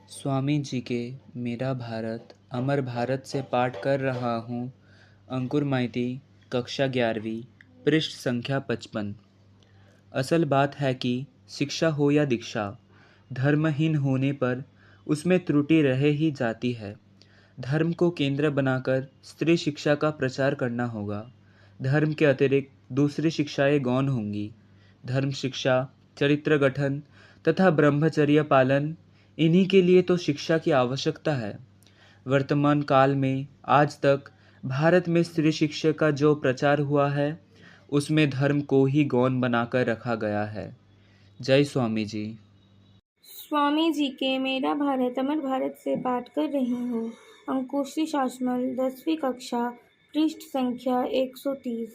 स्वामी जी के मेरा भारत अमर भारत से पाठ कर रहा हूँ। अंकुर माइती, कक्षा 11वीं, पृष्ठ संख्या 55। असल बात है कि शिक्षा हो या दीक्षा, धर्महीन होने पर उसमें त्रुटि रह ही जाती है। धर्म को केंद्र बनाकर स्त्री शिक्षा का प्रचार करना होगा। धर्म के अतिरिक्त दूसरी शिक्षाएं गौण होंगी। धर्म शिक्षा, चरित्र गठन तथा ब्रह्मचर्य पालन, इन्हीं के लिए तो शिक्षा की आवश्यकता है। वर्तमान काल में आज तक भारत में स्त्री शिक्षा का जो प्रचार हुआ है, उसमें धर्म को ही गौण बनाकर रखा गया है। जय स्वामी जी। स्वामी जी के मेरा भारत अमर भारत से पाठ कर रही हूँ। अंकुशी शासमल, 10वीं कक्षा, पृष्ठ संख्या 130।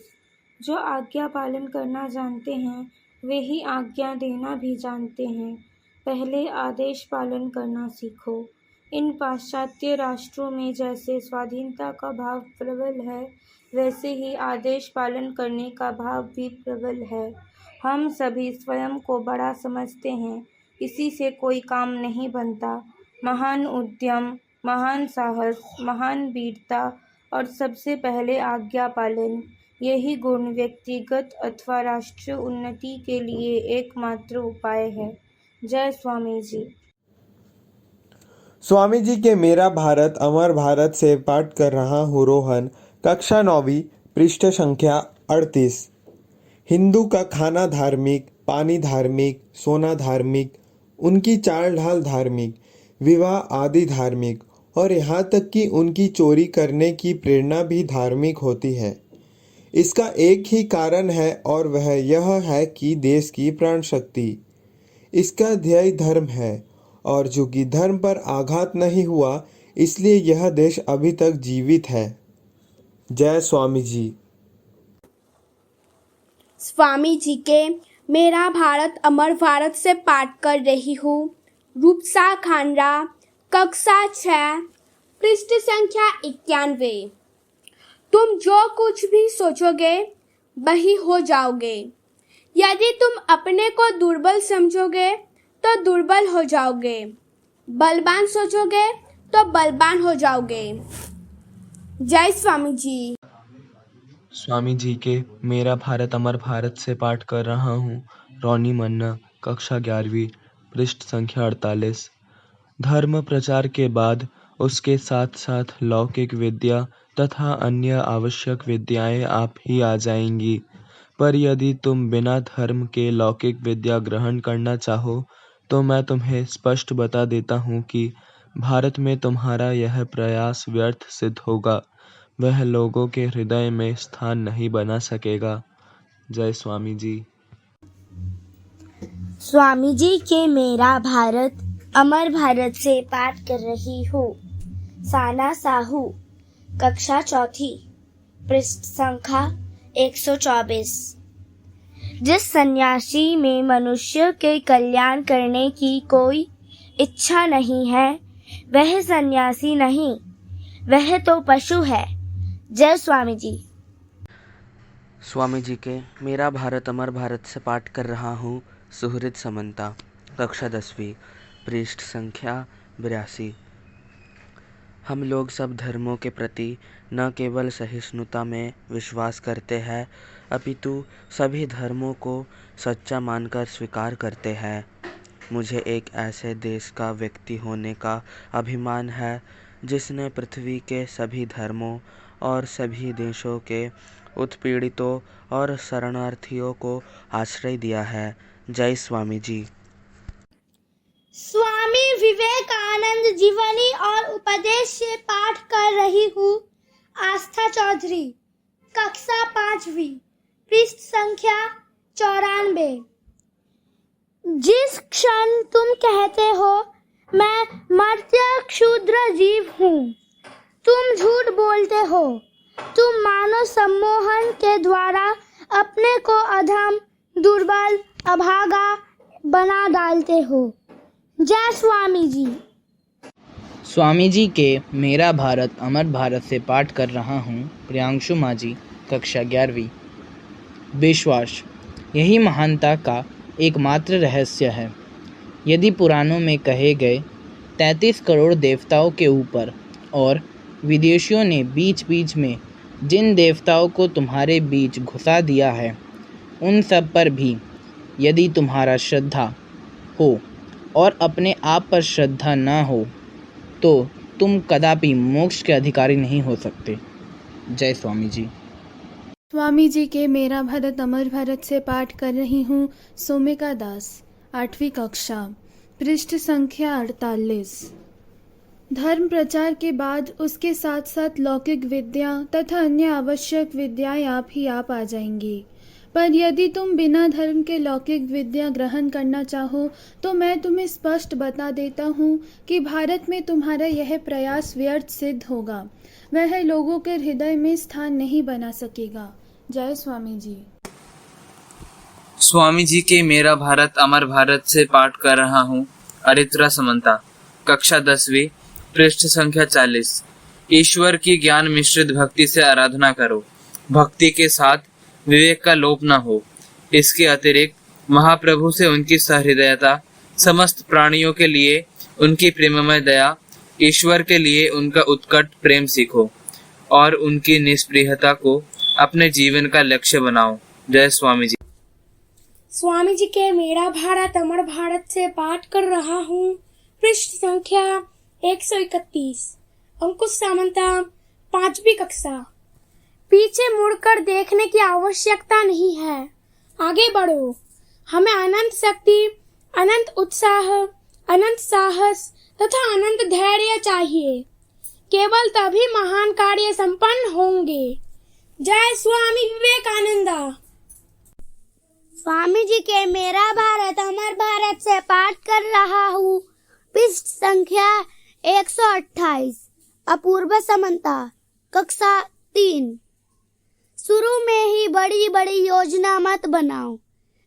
जो आज्ञा पालन करना जानते हैं वे ही आज्ञा देना भी जानते हैं। पहले आदेश पालन करना सीखो। इन पाश्चात्य राष्ट्रों में जैसे स्वाधीनता का भाव प्रबल है, वैसे ही आदेश पालन करने का भाव भी प्रबल है। हम सभी स्वयं को बड़ा समझते हैं, इसी से कोई काम नहीं बनता। महान उद्यम, महान साहस, महान वीरता और सबसे पहले आज्ञा पालन, यही गुण व्यक्तिगत अथवा राष्ट्रीय उन्नति के लिए एकमात्र उपाय है। जय स्वामी जी। स्वामी जी के मेरा भारत अमर भारत से पाठ कर रहा हूँ रोहन, कक्षा 9वीं, पृष्ठ संख्या 38। हिंदू का खाना धार्मिक, पानी धार्मिक, सोना धार्मिक, उनकी चाल ढाल धार्मिक, विवाह आदि धार्मिक, और यहाँ तक कि उनकी चोरी करने की प्रेरणा भी धार्मिक होती है। इसका एक ही कारण है और वह यह है कि देश की प्राण शक्ति, इसका ध्येय धर्म है, और चूंकि धर्म पर आघात नहीं हुआ, इसलिए यह देश अभी तक जीवित है। जय स्वामी जी। स्वामी जी के मेरा भारत अमर भारत से पाठ कर रही हूँ। रूपसा खानरा, कक्षा 6, पृष्ठ संख्या 91। तुम जो कुछ भी सोचोगे वही हो जाओगे। यदि तुम अपने को दुर्बल समझोगे तो दुर्बल हो जाओगे, बलवान सोचोगे तो बलवान हो जाओगे। जय स्वामी जी। स्वामी जी के मेरा भारत अमर भारत से पाठ कर रहा हूँ। रोनी मन्ना, कक्षा 11वीं, पृष्ठ संख्या 48। धर्म प्रचार के बाद उसके साथ साथ लौकिक विद्या तथा अन्य आवश्यक विद्याएं आप ही आ जाएंगी। पर यदि तुम बिना धर्म के लौकिक विद्या ग्रहण करना चाहो तो मैं तुम्हें स्पष्ट बता देता हूँ कि भारत में तुम्हारा यह प्रयास व्यर्थ सिद्ध होगा। वह लोगों के हृदय में स्थान नहीं बना सकेगा। जय स्वामी जी। स्वामी जी के मेरा भारत अमर भारत से पाठ कर रही हूँ। साना साहू, कक्षा 4, पृष्ठ संख्या 124। जिस सन्यासी में मनुष्य के कल्याण करने की कोई इच्छा नहीं है, वह सन्यासी नहीं, वह तो पशु है। जय स्वामी जी। स्वामी जी के मेरा भारत अमर भारत से पाठ कर रहा हूँ। सुहृद समंता, कक्षा 10वीं, पृष्ठ संख्या 82। हम लोग सब धर्मों के प्रति न केवल सहिष्णुता में विश्वास करते हैं, अपितु सभी धर्मों को सच्चा मानकर स्वीकार करते हैं। मुझे एक ऐसे देश का व्यक्ति होने का अभिमान है जिसने पृथ्वी के सभी धर्मों और सभी देशों के उत्पीड़ितों और शरणार्थियों को आश्रय दिया है। जय स्वामी जी। स्वामी विवेकानंद जीवनी और उपदेश से पाठ कर रही हूँ। आस्था चौधरी, कक्षा 5वीं, पृष्ठ संख्या 94। जिस क्षण तुम कहते हो मैं मर्त्य क्षुद्र जीव हूँ, तुम झूठ बोलते हो। तुम मानव सम्मोहन के द्वारा अपने को अधम, दुर्बल, अभागा बना डालते हो। जय स्वामी जी। स्वामी जी के मेरा भारत अमर भारत से पाठ कर रहा हूँ। प्रियांशु माझी, कक्षा 11वीं। विश्वास, यही महानता का एकमात्र रहस्य है। यदि पुराणों में कहे गए 33 करोड़ देवताओं के ऊपर, और विदेशियों ने बीच बीच में जिन देवताओं को तुम्हारे बीच घुसा दिया है, उन सब पर भी यदि तुम्हारा श्रद्धा हो और अपने आप पर श्रद्धा ना हो तो तुम कदापि मोक्ष के अधिकारी नहीं हो सकते। जय स्वामी जी। स्वामी जी के मेरा भारत अमर भारत से पाठ कर रही हूँ सोमिका दास, 8वीं कक्षा, पृष्ठ संख्या 48। धर्म प्रचार के बाद उसके साथ साथ लौकिक विद्या तथा अन्य आवश्यक विद्याएं आप ही आप आ जाएंगी। पर यदि तुम बिना धर्म के लौकिक विद्या ग्रहण करना चाहो तो मैं तुम्हें स्पष्ट बता देता हूँ कि भारत में तुम्हारा यह प्रयास व्यर्थ सिद्ध होगा। वह लोगों के हृदय में स्थान नहीं बना सकेगा। जय स्वामी जी। स्वामी जी के मेरा भारत अमर भारत से पाठ कर रहा हूँ अरित्रा समंता, कक्षा 10वीं, पृष्ठ संख्या 40। ईश्वर की ज्ञान मिश्रित भक्ति से आराधना करो। भक्ति के साथ विवेक का लोप न हो। इसके अतिरिक्त महाप्रभु से उनकी सहृदयता, समस्त प्राणियों के लिए उनकी प्रेममय दया, ईश्वर के लिए उनका उत्कट प्रेम सीखो और उनकी निष्प्रियता को अपने जीवन का लक्ष्य बनाओ। जय स्वामी जी। स्वामी जी के मेरा भारत अमर भारत से पाठ कर रहा हूँ पृष्ठ संख्या 131। अंकुश सामंता, 5वीं कक्षा। पीछे मुड़कर देखने की आवश्यकता नहीं है, आगे बढ़ो। हमें अनंत शक्ति, अनंत उत्साह, अनंत साहस तथा अनंत धैर्य चाहिए। केवल तभी महान कार्य संपन्न होंगे। जय स्वामी विवेकानंदा। स्वामी जी के मेरा भारत अमर भारत से पाठ कर रहा हूँ पृष्ठ संख्या 128। अपूर्व समंता, कक्षा 3। शुरू में ही बड़ी बड़ी योजना मत बनाओ,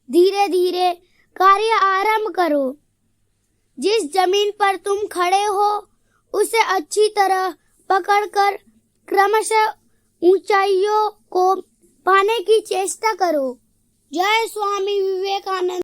धीरे धीरे कार्य आरंभ करो। जिस जमीन पर तुम खड़े हो उसे अच्छी तरह पकड़कर क्रमशः ऊंचाइयों को पाने की चेष्टा करो। जय स्वामी विवेकानंद।